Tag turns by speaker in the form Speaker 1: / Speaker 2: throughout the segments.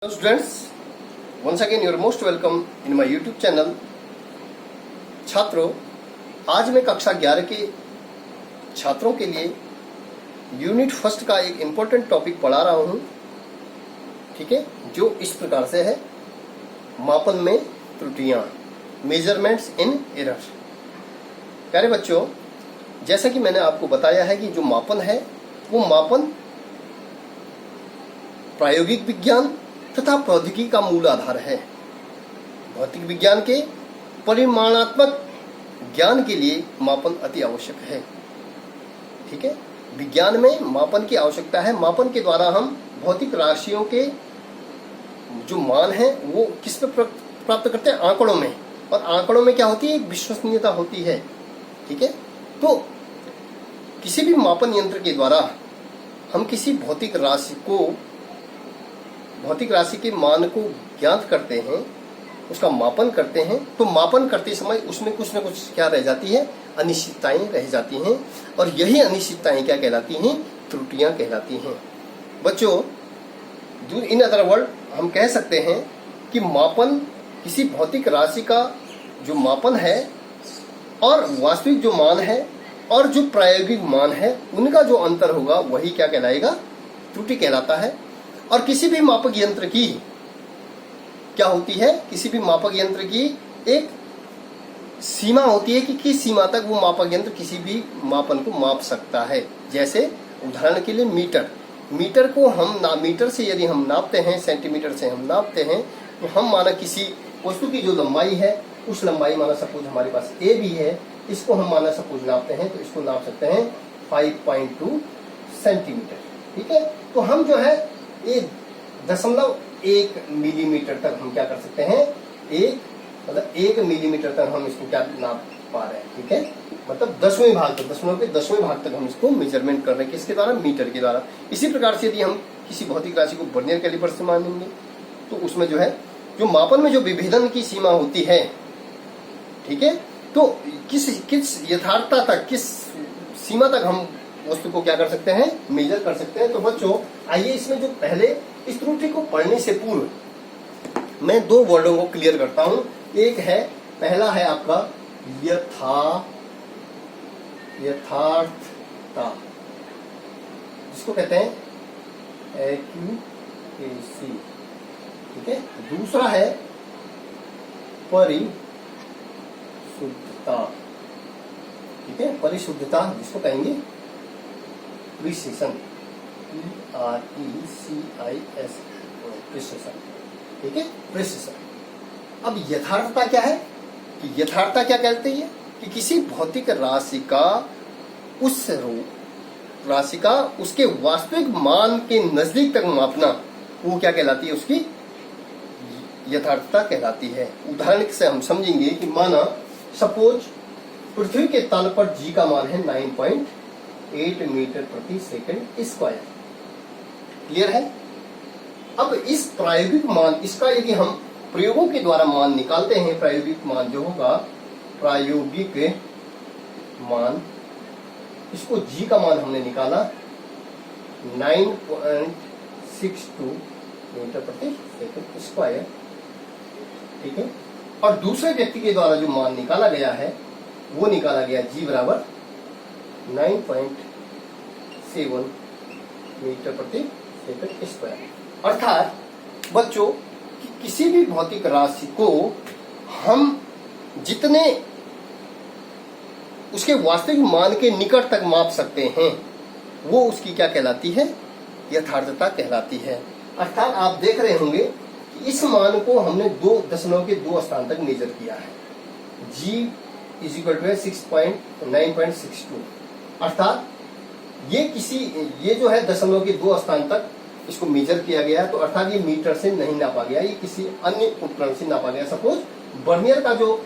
Speaker 1: Hello students, once again you are most welcome in my YouTube channel। छात्रों, आज मैं कक्षा 11 के छात्रों के लिए यूनिट फर्स्ट का एक इम्पोर्टेंट टॉपिक पढ़ा रहा हूँ, ठीक है, जो इस प्रकार से है, मापन में त्रुटियां, मेजरमेंट्स इन एरर। प्यारे बच्चों, जैसा कि मैंने आपको बताया है कि जो मापन है वो मापन प्रायोगिक विज्ञान तथा प्रौद्योगिकी का मूल आधार है। भौतिक विज्ञान के परिमाणात्मक ज्ञान के लिए मापन अति आवश्यक है, ठीक है। विज्ञान में मापन की आवश्यकता है। मापन के द्वारा हम भौतिक राशियों के जो मान है वो किस पे प्राप्त करते हैं? आंकड़ों में। और आंकड़ों में क्या होती है? एक विश्वसनीयता होती है, ठीक है। तो किसी भी मापन यंत्र के द्वारा हम किसी भौतिक राशि के मान को ज्ञात करते हैं, उसका मापन करते हैं। तो मापन करते समय उसमें कुछ न कुछ क्या रह जाती है? अनिश्चितताएं रह जाती हैं। और यही अनिश्चितताएं क्या कहलाती हैं? त्रुटियां कहलाती हैं। बच्चों, इन अदर वर्ड हम कह सकते हैं कि मापन किसी भौतिक राशि का जो मापन है और वास्तविक जो मान है और जो प्रायोगिक मान है उनका जो अंतर होगा वही क्या कहलाएगा? त्रुटि कहलाता है। और किसी भी मापक यंत्र की क्या होती है? किसी भी मापक यंत्र की एक सीमा होती है कि किस सीमा तक वो मापक यंत्र किसी भी मापन को माप सकता है। जैसे उदाहरण के लिए मीटर को हम मीटर से यदि हम नापते हैं, सेंटीमीटर से हम नापते हैं, तो हम माना किसी वस्तु की जो लंबाई है उस लंबाई माना सपोज हमारे पास ए भी है, इसको हम माना सपोज नापते हैं, तो इसको नाप सकते हैं 5.2 सेंटीमीटर, ठीक है। तो हम जो है 1.1 मिलीमीटर तक हम क्या कर सकते हैं? मतलब 1 मिलीमीटर तक हम इसको क्या नाप पा रहे हैं, ठीक है। मतलब 10वें भाग तक, दशमलव के 10वें भाग तक हम इसको मेजरमेंट कर रहे हैं। किसके द्वारा? मीटर के द्वारा। इसी प्रकार से यदि हम किसी भौतिक राशि को वर्नियर कैलिपर से मानेंगे तो उसमें जो है जो मापन में जो विभेदन की सीमा होती है, ठीक है, तो किस यथार्थता तक, किस सीमा तक हम वस्तु को क्या कर सकते हैं? मेजर कर सकते हैं। तो बच्चों, आइए इसमें जो पहले इस त्रुटि को पढ़ने से पूर्व मैं दो वर्डों को क्लियर करता हूं। एक है, पहला है आपका यथार्थता, जिसको कहते हैं एक्यूरेसी, ठीक है। दूसरा है परिशुद्धता, ठीक है, परिशुद्धता, जिसको कहेंगे प्रिसिशन, PRECIS, प्रिसिशन, ठीक है, प्रिसिशन। अब यथार्थता क्या है? कि यथार्थता क्या कहते हैं? कि किसी भौतिक राशि का उसके वास्तविक मान के नजदीक तक मापना, वो क्या कहलाती है? उसकी यथार्थता कहलाती है। उदाहरण से हम समझेंगे कि माना सपोज पृथ्वी के तल पर जी का मान है 9.8 मीटर प्रति सेकंड स्क्वायर। क्लियर है? अब इस प्रायोगिक मान, इसका यदि हम प्रयोगों के द्वारा मान निकालते हैं, प्रायोगिक मान जो होगा, प्रायोगिक मान, इसको जी का मान हमने निकाला 9.62 मीटर प्रति सेकंड स्क्वायर, ठीक है। और दूसरे व्यक्ति के द्वारा जो मान निकाला गया है वो निकाला गया जी बराबर 9.7 मीटर प्रति सेकंड स्क्वायर। अर्थात बच्चों, कि किसी भी भौतिक राशि को हम जितने उसके वास्तविक मान के निकट तक माप सकते हैं वो उसकी क्या कहलाती है? यथार्थता कहलाती है। अर्थात आप देख रहे होंगे कि इस मान को हमने 2.2 स्थान तक मेजर किया है। G = 9.62। अर्थात ये जो है 2.2 स्थान तक इसको मेजर किया गया, तो अर्थात ये मीटर से नहीं नापा गया, ये किसी अन्य उपकरण से नापा गया। सपोज वर्नियर का जो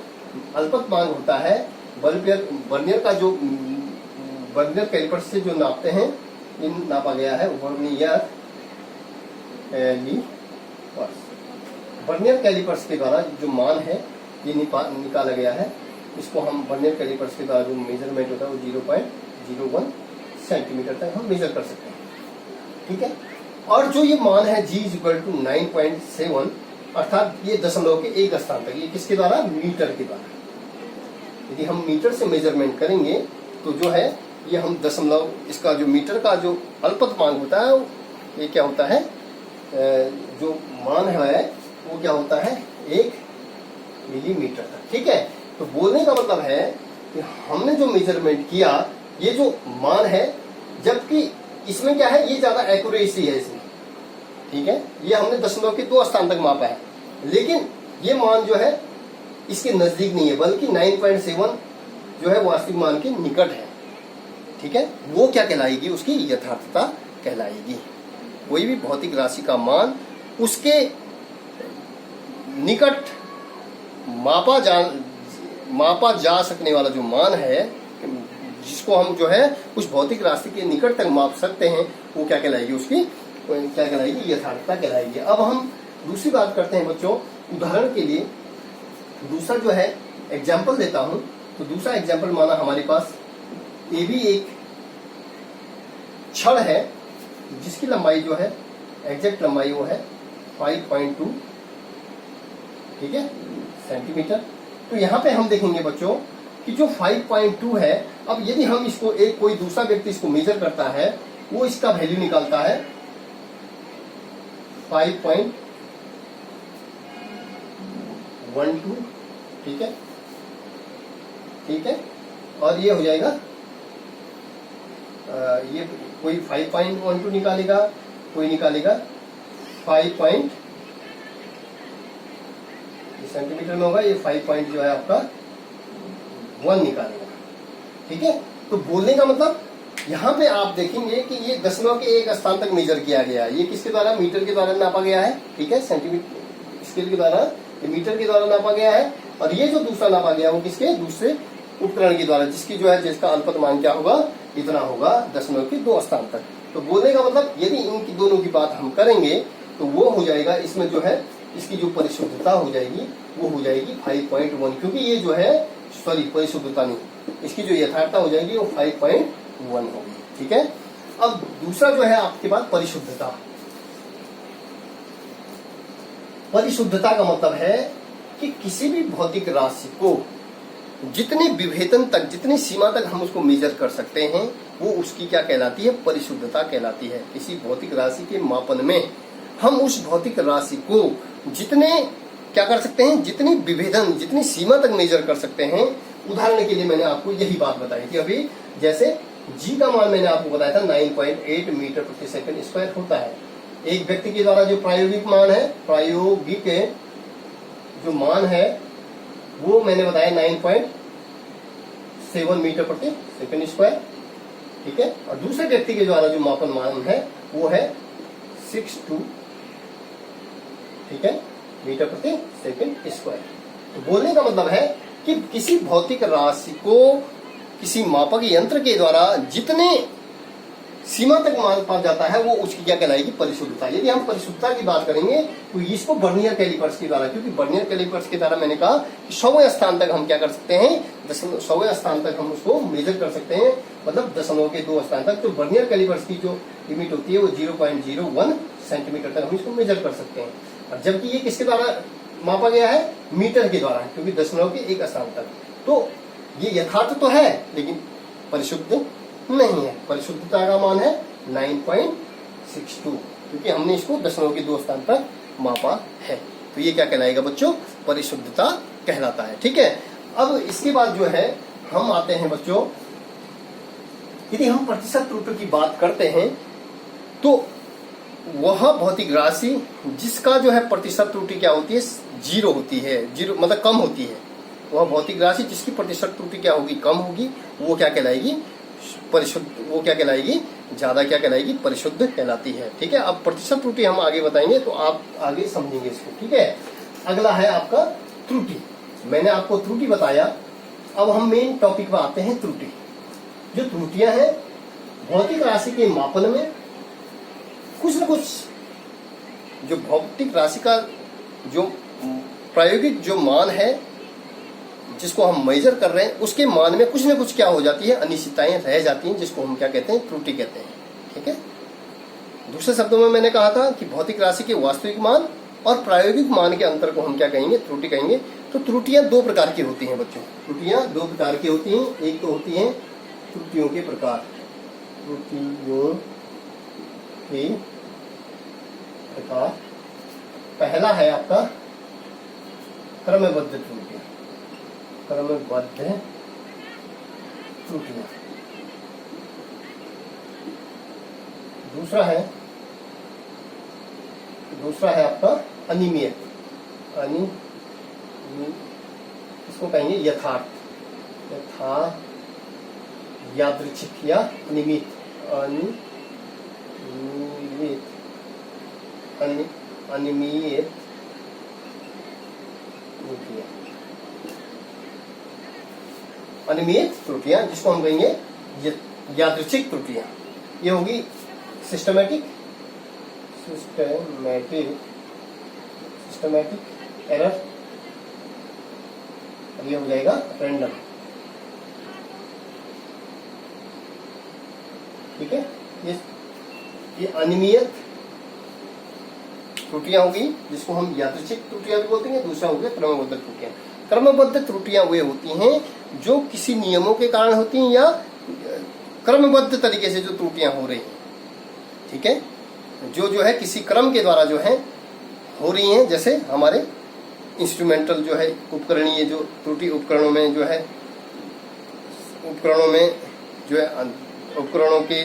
Speaker 1: अल्पतमांक होता है, वर्नियर का जो वर्नियर कैलिपर से जो नापते हैं, इन नापा गया है वर्नियर कैलिपर्स के द्वारा जो मान है ये निकाला गया है। इसको हम वर्नियर कैलिपर्स के द्वारा जो मेजरमेंट होता है वो 0.01 सेंटीमीटर तक हम मेजर कर सकते हैं, ठीक है। और जो ये मान है g इज इक्वल टू 9.7, अर्थात ये दशमलव के एक स्थान तक, ये किसके द्वारा, मीटर के द्वारा। यदि हम मीटर से मेजरमेंट करेंगे तो जो है ये हम दशमलव, इसका जो मीटर का जो अल्पतमांक होता है ये क्या होता है, जो मान है वो क्या होता है, 1 मिलीमीटर तक। ठीक है, तो बोलने का मतलब है कि हमने जो मेजरमेंट किया, ये जो मान है, जबकि इसमें क्या है, ये ज्यादा एक्यूरेसी है इसमें। ठीक है, ये हमने दशमलव के 2 स्थान तक मापा है, लेकिन ये मान जो है इसके नजदीक नहीं है, बल्कि 9.7 जो है वास्तविक मान के निकट है। ठीक है, वो क्या कहलाएगी, उसकी यथार्थता कहलाएगी। कोई भी भौतिक राशि का मान उसके निकट मापा जा सकने वाला जो मान है, जिसको हम जो है उस भौतिक राशि के निकट तक माप सकते हैं, वो क्या कहलाएगी, उसकी क्या कहलाएगी, यथार्थता कहलाएगी। अब हम दूसरी बात करते हैं बच्चों, उदाहरण के लिए दूसरा जो है एग्जाम्पल देता हूं। तो दूसरा एग्जाम्पल माना हमारे पास ये भी एक छड़ है जिसकी लंबाई जो है, एग्जैक्ट लंबाई वो है 5.2, ठीक है, सेंटीमीटर। तो यहाँ पे हम देखेंगे बच्चों कि जो 5.2 है, अब यदि हम इसको एक कोई दूसरा व्यक्ति इसको मेजर करता है, वो इसका वैल्यू निकालता है 5.12, ठीक है, ठीक है, और ये हो जाएगा, ये कोई 5.12 निकालेगा, कोई निकालेगा 5 सेंटीमीटर में होगा, ये 5 जो है आपका 1 निकालेगा। ठीक है, तो बोलने का मतलब यहाँ पे आप देखेंगे कि ये दशमलव के एक स्थान तक मेजर किया गया है। ये किसके द्वारा, मीटर के द्वारा नापा गया है। ठीक है, सेंटीमीटर स्केल के द्वारा, ये मीटर के द्वारा नापा गया है। और ये जो दूसरा नापा गया वो किसके, दूसरे उपकरण के द्वारा, जिसकी जो है, जिसका अल्पतमांक क्या होगा, इतना होगा, दशमलव के 2 स्थान तक। तो बोलने का मतलब यदि इनकी दोनों की बात हम करेंगे तो वो हो जाएगा, इसमें जो है इसकी जो परिशुद्धता हो जाएगी वो हो जाएगी 5.1, क्योंकि ये जो है, सॉरी परिशुद्धता नहीं, इसकी जो यथार्थता हो जाएगी वो 5.1 होगी। ठीक है, अब दूसरा जो है आपके पास परिशुद्धता। परिशुद्धता का मतलब है कि किसी भी भौतिक राशि को जितने विभेदन तक, जितनी सीमा तक हम उसको मेजर कर सकते हैं, वो उसकी क्या कहलाती है, परिशुद्धता कहलाती है। किसी भौतिक राशि के मापन में हम उस भौतिक राशि को जितने क्या कर सकते हैं, जितनी विभेदन, जितनी सीमा तक मेजर कर सकते हैं। उदाहरण के लिए मैंने आपको यही बात बताई थी अभी, जैसे जी का मान मैंने आपको बताया था 9.8 मीटर प्रति सेकंड स्क्वायर होता है। एक व्यक्ति के द्वारा जो प्रायोगिक मान है, प्रायोगिक जो मान है वो मैंने बताया 9.7 मीटर प्रति सेकंड स्क्वायर। ठीक है, और दूसरे व्यक्ति के द्वारा जो मापन मान है वो है 62, ठीक है, मीटर प्रति सेकंड स्क्वायर। तो बोलने का मतलब है कि किसी भौतिक राशि को किसी मापक यंत्र के द्वारा जितने सीमा तक मापा जाता है वो उसकी क्या कहलाएगी, परिशुद्धता। यदि हम परिशुद्धता की बात करेंगे तो इसको वर्नियर कैलिपर्स के द्वारा, क्योंकि वर्नियर कैलिपर्स के द्वारा मैंने कहा कि 100वें स्थान तक हम क्या कर सकते हैं, 100वें स्थान तक हम उसको मेजर कर सकते हैं, मतलब दशमलव के 2 स्थान तक। तो वर्नियर कैलिपर्स की जो लिमिट होती है वो 0.01 सेंटीमीटर तक हम इसको मेजर कर सकते हैं। और जबकि ये किसके द्वारा मापा गया है, मीटर के द्वारा, क्योंकि दशमलव के 1 स्थान तक। तो ये यथार्थ तो है लेकिन परिशुद्ध नहीं है। परिशुद्धता का मान है 9.62, क्योंकि हमने इसको दशमलव के 2 स्थान पर मापा है। तो ये क्या कहलाएगा बच्चों, परिशुद्धता कहलाता है। ठीक है, अब इसके बाद जो है हम आते हैं बच्चों, यदि हम प्रतिशत त्रुटि की बात करते हैं तो वह भौतिक राशि जिसका जो है प्रतिशत त्रुटि क्या होती है, 0 होती है, 0 मतलब कम होती है। वह भौतिक राशि जिसकी प्रतिशत त्रुटि क्या होगी, कम होगी, वो क्या कहलाएगी, परिशुद्ध, वो क्या कहलाएगी, ज्यादा क्या कहलाएगी, परिशुद्ध कहलाती है। ठीक है, अब प्रतिशत त्रुटि हम आगे बताएंगे तो आप आगे समझेंगे इसको। ठीक है, अगला है आपका त्रुटि। मैंने आपको त्रुटि बताया, अब हम मेन टॉपिक में आते हैं त्रुटि। जो त्रुटियां हैं भौतिक राशि के मापन में, कुछ न कुछ जो भौतिक राशि का जो प्रायोगिक जो मान है जिसको हम मेजर कर रहे हैं, उसके मान में कुछ न कुछ क्या हो जाती है, अनिश्चितताएं रह जाती हैं, जिसको हम क्या कहते हैं, त्रुटि कहते हैं। ठीक है, दूसरे शब्दों में मैंने कहा था कि भौतिक राशि के वास्तविक मान और प्रायोगिक मान के अंतर को हम क्या कहेंगे, त्रुटि कहेंगे। तो त्रुटियां दो प्रकार की होती हैं बच्चों, त्रुटियां दो प्रकार की होती हैं। एक तो होती हैं त्रुटियों के प्रकार, त्रुटियों के प्रकार। पहला है आपका क्रमबद्ध त्रुटियां, क्रमबद्ध त्रुटियां। दूसरा है आपका अनियमित, इसको कहेंगे यथार्थ, यादृच्छिक या अनियमित, अनियमित त्रुटियां, अनियमित त्रुटियां जिसको हम कहेंगे यादृच्छिक त्रुटियां। ये होगी सिस्टमैटिक एरर, और ये हो जाएगा रैंडम। ठीक है, ये अनियमित त्रुटियां होगी जिसको हम यादृच्छिक त्रुटियां भी बोलते हैं। दूसरा हो गया क्रमबद्ध त्रुटियां। क्रमबद्ध त्रुटियां वे होती हैं जो किसी नियमों के कारण होती हैं या क्रमबद्ध तरीके से जो त्रुटियां हो रही हैं। ठीक है, जो है किसी क्रम के द्वारा जो है हो रही हैं। जैसे हमारे इंस्ट्रूमेंटल जो है उपकरणीय जो त्रुटि, उपकरणों में जो है उपकरणों के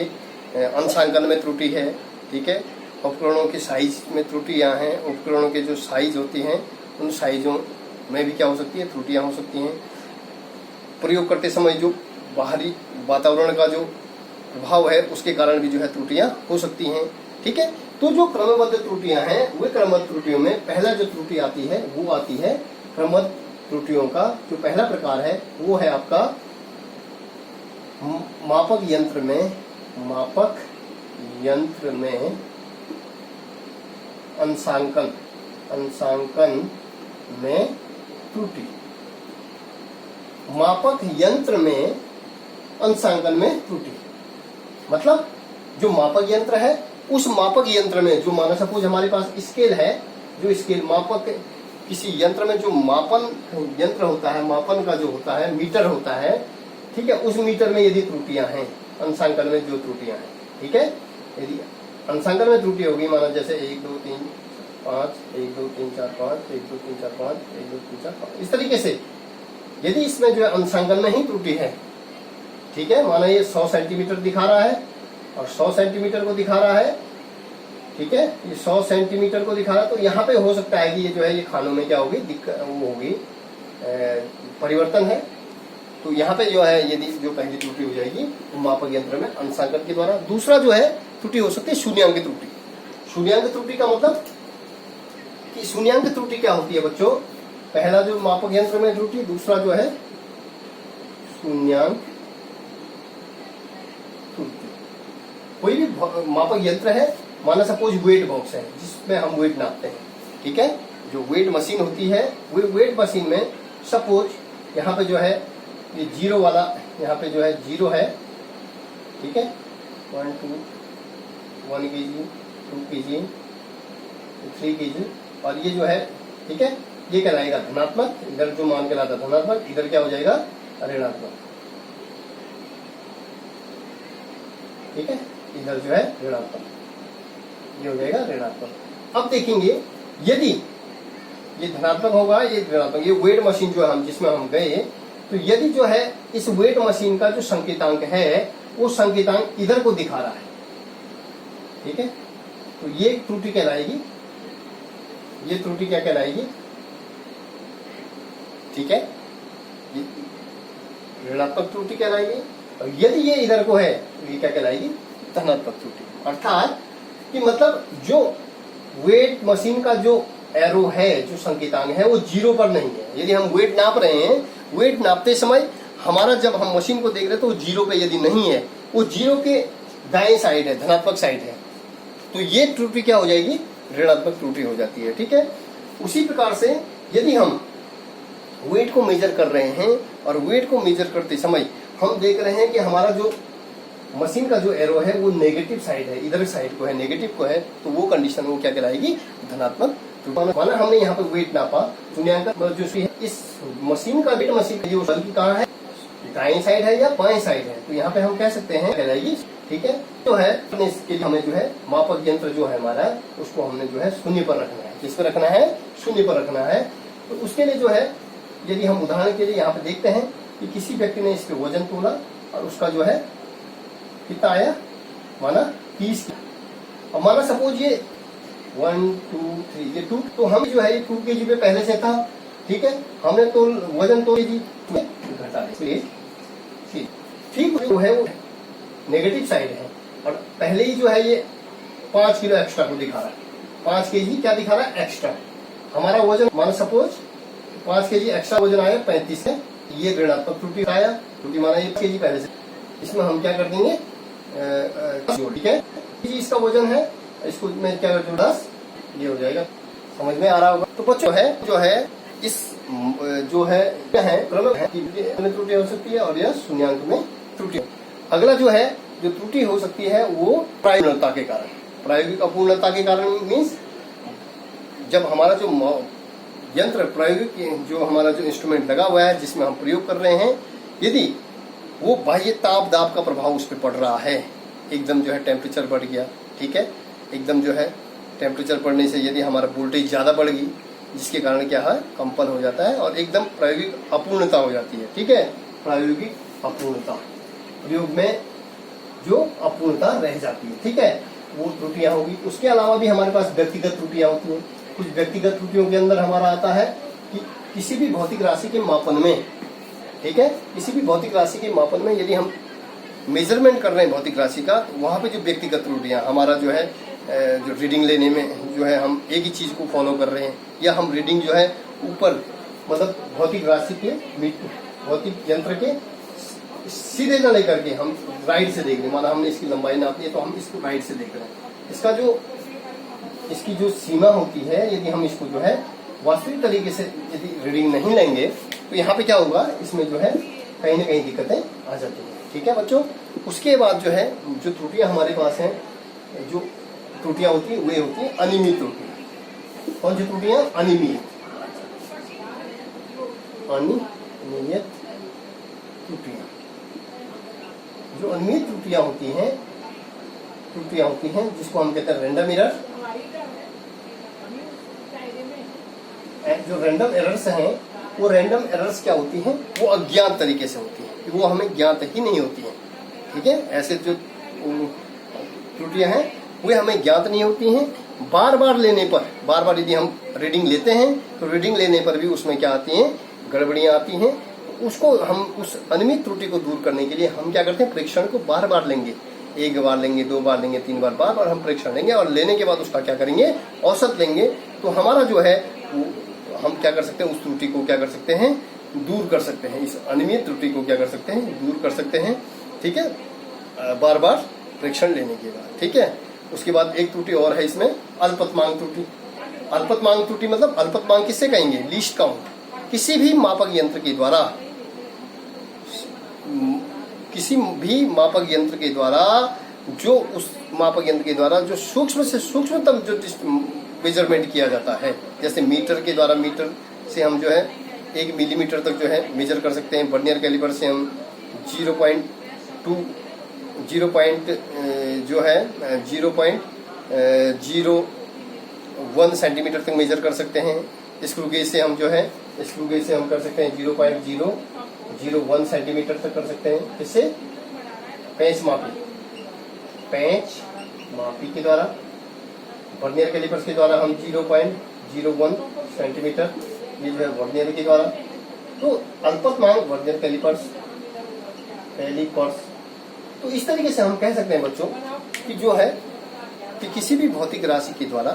Speaker 1: अंशांकन में त्रुटि है। ठीक है, उपकरणों के साइज में त्रुटियां हैं, उपकरणों के जो साइज होती हैं उन साइजों में भी क्या हो सकती है, त्रुटियां हो सकती हैं। प्रयोग करते समय जो बाहरी वातावरण का जो प्रभाव है उसके कारण भी जो है त्रुटियां हो सकती हैं। ठीक है, तो जो क्रमबद्ध त्रुटियां हैं वे क्रमबद्ध त्रुटियों में पहला जो त्रुटि आती है वो आती है क्रमबद्ध त्रुटियों का जो पहला प्रकार है वो है आपका मापक यंत्र में अंशांकन में त्रुटि। मापक यंत्र में अंशांकन में त्रुटि मतलब जो मापक यंत्र है उस मापक यंत्र में जो माना सपोज हमारे पास स्केल है, जो स्केल मापक किसी यंत्र में जो मापन यंत्र होता है, मापन का जो होता है मीटर होता है। ठीक है, उस मीटर में यदि त्रुटियां हैं, अंशांकन में जो त्रुटियां हैं, ठीक है, यदि अंशांकन में त्रुटि होगी माना जैसे 1 2 3 5 1 2 3 4 5 1 2 3 4 5 1 2 3 4 5 इस तरीके से यदि इसमें जो है अंशांकन में ही त्रुटि है। ठीक है, माना ये 100 सेंटीमीटर दिखा रहा है और 100 सेंटीमीटर को दिखा रहा है। ठीक है, ये 100 सेंटीमीटर को दिखा रहा है, तो यहाँ पे हो सकता है कि ये जो है ये खानों में क्या होगी, वो होगी परिवर्तन है। तो यहाँ पे जो है यदि जो पहली त्रुटि हो जाएगी वो मापक यंत्र में अंशांकन के द्वारा। दूसरा जो है त्रुटि हो सकती है शून्यांक त्रुटि। शून्यांक त्रुटि का मतलब कि शून्यांक त्रुटि क्या होती है बच्चों, पहला जो मापक यंत्र में त्रुटि, दूसरा जो है शून्यांक त्रुटि। कोई भी मापक यंत्र है, माना सपोज वेट बॉक्स है जिसमें हम वेट नापते हैं। ठीक है, जो वेट मशीन होती है वो वेट मशीन में सपोज यहाँ पे जो है ये जीरो वाला, यहाँ पे जो है जीरो है। ठीक है, 1 kg 2 kg 3 kg और ये जो है, ठीक है, ये कहलाएगा धनात्मक, इधर जो मान कहलाता है धनात्मक, इधर क्या हो जाएगा ऋणात्मक। ठीक है, इधर जो है ऋणात्मक, ये हो जाएगा ऋणात्मक। अब देखेंगे यदि ये धनात्मक होगा, ये ऋणात्मक, ये वेट मशीन जो हम जिसमें हम गए, तो यदि जो है इस वेट मशीन का जो संकेतांक है वो संकेतांक इधर को दिखा रहा है। ठीक है, तो ये त्रुटि कहलाएगी, ये त्रुटि क्या कहलाएगी, ठीक है, ये ऋणात्मक त्रुटि कहलाएगी। और यदि ये इधर को है तो ये क्या कहलाएगी, धनात्मक त्रुटि। अर्थात कि मतलब जो वेट मशीन का जो एरो है, जो संकेतांक है वो जीरो पर नहीं है। यदि हम वेट नाप रहे हैं, वेट नापते समय हमारा जब हम मशीन को देख रहे हैं तो वो जीरो पे यदि नहीं है, वो जीरो के दाएं साइड है, धनात्मक साइड है, तो ये त्रुटि क्या हो जाएगी, ऋणात्मक त्रुटि हो जाती है। ठीक है, उसी प्रकार से यदि हम वेट को मेजर कर रहे हैं और वेट को मेजर करते समय हम देख रहे हैं कि हमारा जो मशीन का जो एरो है वो नेगेटिव साइड है, इधर साइड को है, नेगेटिव को है, तो वो कंडीशन वो क्या कहलाएगी, धनात्मक त्रुटि। माना हमने यहाँ पर वेट नापा, शून्यांक जो है इस मशीन का वेट, मशीन जो बल की कहाँ है, दाएं साइड है या बाएं साइड है, तो यहाँ पे हम कह सकते हैं कहलाएगी। ठीक है, तो है इसके लिए हमें जो है मापक यंत्र जो है हमारा, उसको हमने जो है शून्य पर रखना है। किस पर रखना है, शून्य पर रखना है। तो उसके लिए जो है, यदि हम उदाहरण के लिए यहाँ पे देखते हैं कि किसी व्यक्ति ने इसके वजन तोला और उसका जो है कितना आया, माना 30। अब माना सपोज ये 1 2 3 ये 2, तो हम जो है ये 2 kg पे पहले से था। ठीक है, हमने तो वजन तो घटा दे, ठीक जो है वो नेगेटिव साइड है, और पहले ही जो है ये 5 किलो एक्स्ट्रा को दिखा रहा है। 5 kg क्या दिखा रहा है, एक्स्ट्रा। हमारा वजन माना सपोज 5 kg एक्स्ट्रा वजन आया 35 है, ये ऋणात्मक त्रुटि आया, त्रुटि माना 1 kg पहले से। इसमें हम क्या कर देंगे, ठीक है, इसका वजन है, इसको मैं क्या कर दूं 10, ये हो जाएगा। समझ में आ रहा होगा। तो बच्चों है जो है इस जो है क्या है, क्रम है कि में त्रुटि हो सकती है और यह शून्यांक में त्रुटि। अगला जो है जो त्रुटि हो सकती है वो प्रायोगिकता के कारण, प्रायोगिक अपूर्णता के कारण। मीन्स जब हमारा जो यंत्र प्रायोगिक जो हमारा जो इंस्ट्रूमेंट लगा हुआ है जिसमें हम प्रयोग कर रहे हैं, यदि वो बाह्य ताप दाब का प्रभाव उस पर पड़ रहा है, एकदम जो है टेम्परेचर बढ़ गया, ठीक है, एकदम जो है टेम्परेचर बढ़ने से यदि हमारा वोल्टेज ज़्यादा बढ़ गई, जिसके कारण क्या है, कंपन हो जाता है और एकदम प्रायोगिक अपूर्णता हो जाती है। ठीक है, प्रायोगिक अपूर्णता, प्रयोग में जो अपूर्णता रह जाती है, ठीक है, वो त्रुटियां होगी। उसके अलावा भी हमारे पास व्यक्तिगत त्रुटियां होती हैं। कुछ व्यक्तिगत त्रुटियों के अंदर हमारा आता है कि किसी भी भौतिक राशि के मापन में, ठीक है, किसी भी भौतिक राशि के मापन में यदि हम मेजरमेंट कर रहे हैं भौतिक राशि का, तो वहाँ पे जो व्यक्तिगत त्रुटियां, हमारा जो है जो रीडिंग लेने में जो है हम एक ही चीज को फॉलो कर रहे हैं, या हम रीडिंग जो है ऊपर मतलब भौतिक राशि के भौतिक यंत्र के सीधे न लेकर के हम राइट से देख रहे हैं। माना हमने इसकी लंबाई नापी है तो हम इसको राइट से देख रहे हैं। इसका जो इसकी जो सीमा होती है, यदि हम इसको जो है वास्तविक तरीके से यदि रीडिंग नहीं लेंगे तो यहाँ पे क्या होगा, इसमें जो है कहीं ना कहीं दिक्कतें आ जाती हैं। ठीक है बच्चों, उसके बाद जो है जो त्रुटियां हमारे पास हैं, जो त्रुटियां होती है वे होती है अनियमित त्रुटियां। कौन सी त्रुटियां, अनियमित त्रुटियां। जो अनियमित त्रुटियां होती हैं जिसको हम कहते हैं रैंडम एरर। जो रैंडम एरर्स हैं, वो रैंडम एरर्स क्या होती हैं, वो अज्ञात तरीके से होती हैं, वो हमें ज्ञात ही नहीं होती हैं। ठीक है, ऐसे जो त्रुटियां हैं वे हमें ज्ञात नहीं होती हैं। बार बार लेने पर, बार बार यदि हम रीडिंग लेते हैं तो रीडिंग लेने पर भी उसमें क्या आती हैं, गड़बड़ियां आती हैं। उसको हम उस अनियमित त्रुटि को दूर करने के लिए हम क्या करते हैं, परीक्षण को बार बार लेंगे, 1 बार लेंगे, 2 बार लेंगे, 3 बार, बार बार हम परीक्षण लेंगे और लेने के बाद उसका क्या करेंगे, औसत लेंगे। तो हमारा जो है हम क्या कर सकते हैं, उस त्रुटि को क्या कर सकते हैं, दूर कर सकते हैं। इस अनियमित त्रुटि को क्या कर सकते हैं, दूर कर सकते हैं। ठीक है, बार बार परीक्षण लेने के बाद। ठीक है, उसके बाद एक त्रुटि और है इसमें, अल्पतमांक त्रुटि। अल्पतमांक त्रुटि मतलब अल्पतमांक किससे कहेंगे, लीस्ट काउंट। किसी भी मापक यंत्र के द्वारा, किसी भी मापक यंत्र के द्वारा, जो उस मापक यंत्र के द्वारा जो सूक्ष्म से सूक्ष्मतम जो मेजरमेंट किया जाता है, जैसे मीटर के द्वारा, मीटर से हम जो है 1 मिलीमीटर तक जो है मेजर कर सकते हैं। वर्नियर कैलिपर से हम 0.1 सेंटीमीटर तक मेजर कर सकते हैं। स्क्रू गेज से हम जो है, स्क्रू गेज से हम कर सकते हैं 0.001 सेंटीमीटर तक कर सकते हैं। इससे पेंच मापी के द्वारा, वर्नियर कैलिपर्स के द्वारा हम 0.01 सेंटीमीटर, ये जो है वर्नियर के द्वारा। तो अल्पतमांक वर्नियर कैलिपर्स। तो इस तरीके से हम कह सकते हैं बच्चों कि जो है कि किसी भी भौतिक राशि के द्वारा,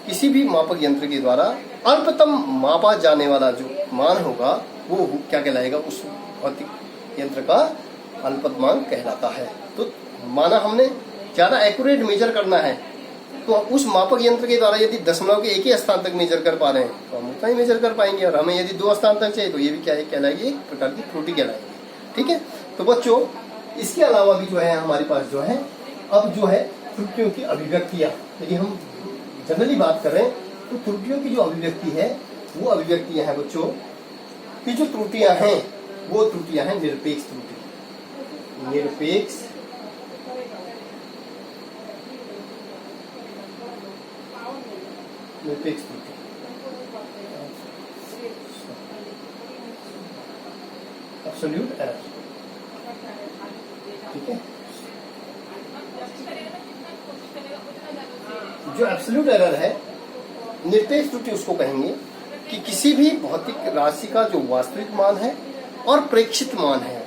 Speaker 1: किसी भी मापक यंत्र के द्वारा अल्पतम मापा जाने वाला जो मान होगा वो क्या कहलाएगा, उस भौतिक यंत्र का अल्पतमांक कहलाता है। तो माना हमने ज्यादा एक्यूरेट मेजर करना है, तो उस मापक यंत्र के द्वारा यदि दशमलव के एक ही स्थान तक मेजर कर पा रहे हैं तो हम उतना ही मेजर कर पाएंगे, और हमें यदि 2 स्थान तक चाहिए तो ये भी क्या कहलाएगी, एक प्रकार की त्रुटि कहलाएगी। ठीक है, तो बच्चों इसके अलावा भी जो है हमारे पास जो है अब जो है त्रुटियों की अभिव्यक्तियां, यदि हम जनरली बात करें तो त्रुटियों की जो अभिव्यक्ति है वो अभिव्यक्तियां हैं बच्चों की, जो त्रुटियां हैं वो त्रुटियां हैं निरपेक्ष त्रुटि। निरपेक्ष त्रुटि, एब्सोल्यूट एरर, ठीक है। जो एब्सोल्यूट एरर है, निरपेक्ष त्रुटि उसको कहेंगे कि किसी भी भौतिक राशि का जो वास्तविक मान है और प्रेक्षित मान है,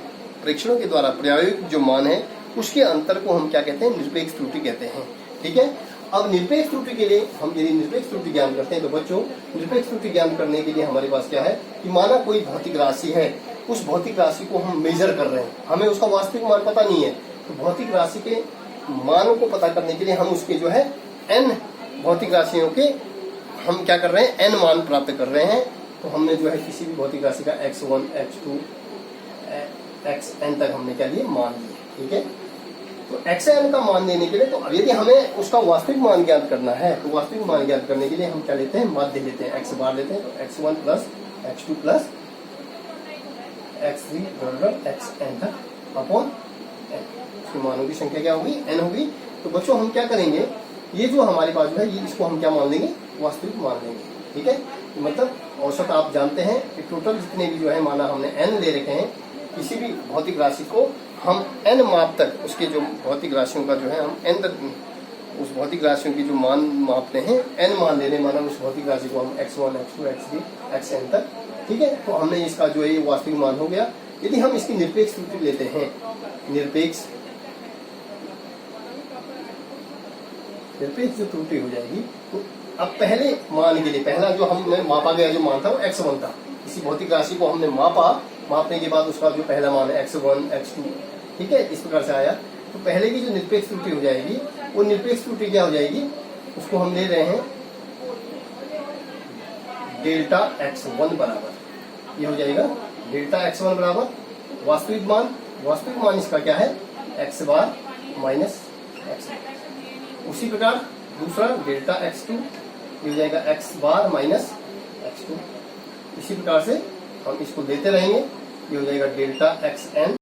Speaker 1: प्रेक्षणों के द्वारा प्रायोगिक जो मान है, उसके अंतर को हम क्या कहते हैं, निरपेक्ष त्रुटि कहते हैं, ठीक है। अब निरपेक्ष त्रुटि के लिए हम यदि निरपेक्ष त्रुटि ज्ञान करते हैं तो बच्चों निरपेक्ष त्रुटि ज्ञान करने के लिए हमारे पास क्या है कि माना कोई भौतिक राशि है, उस भौतिक राशि को हम मेजर कर रहे हैं, हमें उसका वास्तविक मान पता नहीं है, तो भौतिक राशि के मानों को पता करने के लिए हम उसके जो है n भौतिक राशियों के हम क्या कर रहे हैं, n मान प्राप्त कर रहे हैं। तो हमने जो है किसी भी भौतिक राशि का x1, x2, xn तक हमने क्या लिए, मान लिए, ठीक है। तो xn का मान लेने के लिए, तो अब यदि हमें उसका वास्तविक मान ज्ञात करना है तो वास्तविक मान ज्ञात करने के लिए हम क्या लेते हैं, माध्य लेते हैं, x बार लेते हैं। तो x1 plus x2 plus x3 बराबर xn तक अपॉन n, उसके मानों की संख्या क्या होगी, n होगी। तो बच्चों हम क्या करेंगे, ये जो हमारे पास है ये इसको हम क्या मान लेंगे, वास्तविक मान लेंगे, ठीक है। मतलब औसत आप जानते हैं कि टोटल जितने भी जो है माना हमने n ले रखे हैं, किसी भी भौतिक राशि को हम n माप तक, उसके जो भौतिक राशियों का जो है हम n तक उस भौतिक राशियों की जो मान मापते हैं, n मान ले रहे हैं, माना उस भौतिक राशि को हम x1, x2, x3, xn तक, ठीक है। तो हमने इसका जो है वास्तविक मान हो गया। यदि हम इसकी निरपेक्ष त्रुटि लेते हैं, निरपेक्ष जो त्रुटि हो जाएगी, तो अब पहले मान के लिए पहला जो हमने मापा गया जो मान था वो x1 था, किसी भौतिक राशि को हमने मापा, मापने के बाद उसका जो पहला मान है x1, x2, ठीक है, इस प्रकार से आया। तो पहले की जो निरपेक्ष त्रुटि हो जाएगी, वो निरपेक्ष त्रुटि क्या हो जाएगी, उसको हम ले रहे हैं डेल्टा x1 बराबर, ये हो जाएगा डेल्टा x1 बराबर वास्तविक मान इसका क्या है, x बार माइनस x। उसी प्रकार दूसरा डेल्टा x2 ये हो जाएगा x बार माइनस x2। इसी प्रकार से हम इसको देते रहेंगे, ये हो जाएगा डेल्टा xn